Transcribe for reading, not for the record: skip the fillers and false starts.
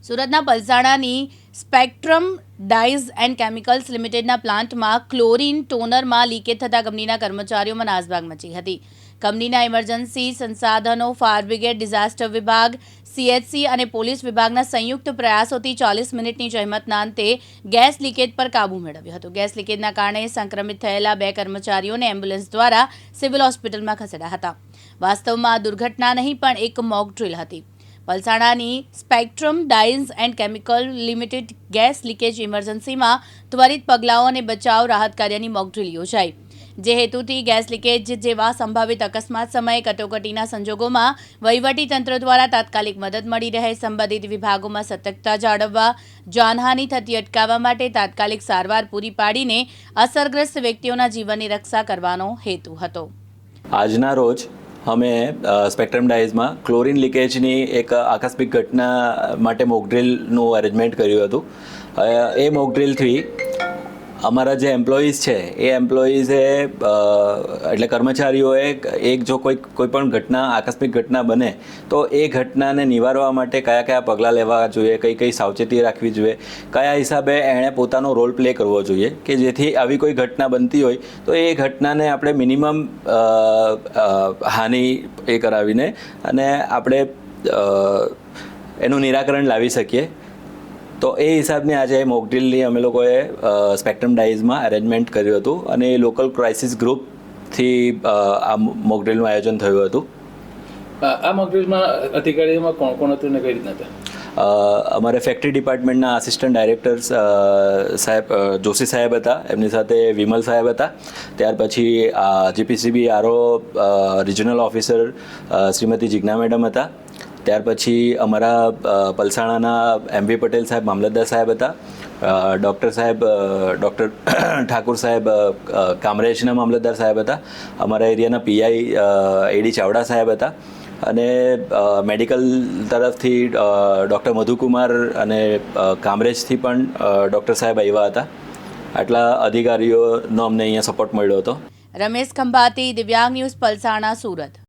સુરતના પલસાણાની spectrum dyes and chemicals લિમિટેડના પ્લાન્ટમાં ક્લોરીન ટોનરમાં લીકેજ થતાં કંપનીના કર્મચારીઓમાં નાસભાગ મચી હતી. કંપનીના ઇમરજન્સી સંસાધનો, ફાયર બ્રિગેડ, ડિઝાસ્ટર વિભાગ, સીએચસી અને પોલીસ વિભાગના સંયુક્ત પ્રયાસોથી 40 મિનિટની જહેમતના અંતે ગેસ લીકેજ પર કાબૂ મેળવ્યો હતો. ગેસ લીકેજના કારણે સંક્રમિત થયેલા 2 કર્મચારીઓને એમ્બ્યુલન્સ દ્વારા સિવિલ હોસ્પિટલમાં ખસેડ્યા હતા. વાસ્તવમાં આ દુર્ઘટના નહીં પણ એક મોક ડ્રિલ હતી. પલસાણાની spectrum dyes and chemical limited gas leakage ઇમરજન્સીમાં ત્વરિત પગલાઓ અને બચાવ રાહત કાર્યની મોક ડ્રિલ યોજાઈ, જે હેતુથી ગેસ લીકેજ જેવા સંભવિત અકસ્માત સમયે કટોકટીના સંજોગોમાં વહીવટીતંત્ર દ્વારા તાત્કાલિક મદદ મળી રહે, સંબંધિત વિભાગોમાં સતર્કતા જાળવવા, જાનહાનિ થતી અટકાવવા માટે તાત્કાલિક સારવાર પૂરી પાડીને અસરગ્રસ્ત વ્યક્તિઓના જીવનની રક્ષા કરવાનો હેતુ હતો. આજના રોજ અમે સ્પેક્ટ્રમ ડાઇઝમાં ક્લોરીન લીકેજની એક આકસ્મિક ઘટના માટે મોકડ્રીલનું અરેન્જમેન્ટ કર્યું હતું. એ મોકડ્રીલથી અમારા જે એમ્પ્લોઈઝ છે એ એમ્પ્લોઈઝે એટલે કર્મચારીઓએ જો કોઈ પણ ઘટના આકસ્મિક ઘટના બને તો એ ઘટનાને નિવારવા માટે કયા કયા પગલાં લેવા જોઈએ, કઈ કઈ સાવચેતી રાખવી જોઈએ, કયા હિસાબે એણે પોતાનો રોલ પ્લે કરવો જોઈએ કે જેથી આવી કોઈ ઘટના બનતી હોય તો એ ઘટનાને આપણે મિનિમમ હાનિ કરાવીને અને આપણે એનું નિરાકરણ લાવી શકીએ. તો એ હિસાબની આજે મોકડ્રીલની અમે લોકોએ સ્પેક્ટ્રમ ડાઇઝમાં અરેન્જમેન્ટ કર્યું હતું અને એ લોકલ ક્રાઇસિસ ગ્રુપથી આ મોકડ્રીલનું આયોજન થયું હતું. આ મોકડ્રીલમાં અધિકારીઓમાં કોણ કોણ હતું ને કઈ રીતના હતા? અમારે ફેક્ટરી ડિપાર્ટમેન્ટના આસિસ્ટન્ટ ડાયરેક્ટર સાહેબ જોશી સાહેબ હતા, એમની સાથે વિમલ સાહેબ હતા. ત્યાર પછી GPCB RO regional officer Shrimati Jigna madam હતા. ત્યાર પછી અમારા પલસાણાના એમવી પટેલ સાહેબ મામલતદાર સાહેબ હતા. ડૉક્ટર ઠાકુર સાહેબ કામરેજના મામલતદાર સાહેબ હતા. અમારા એરિયાના પીઆઈ એડી ચાવડા સાહેબ હતા અને મેડિકલ તરફથી ડૉક્ટર મધુકુમાર અને કામરેજથી પણ ડૉક્ટર સાહેબ આવ્યા હતા. આટલા અધિકારીઓનો અમને અહીંયા સપોર્ટ મળ્યો હતો. રમેશ ખંભાતી, દિવ્યાંગ ન્યૂઝ, પલસાણા, સુરત.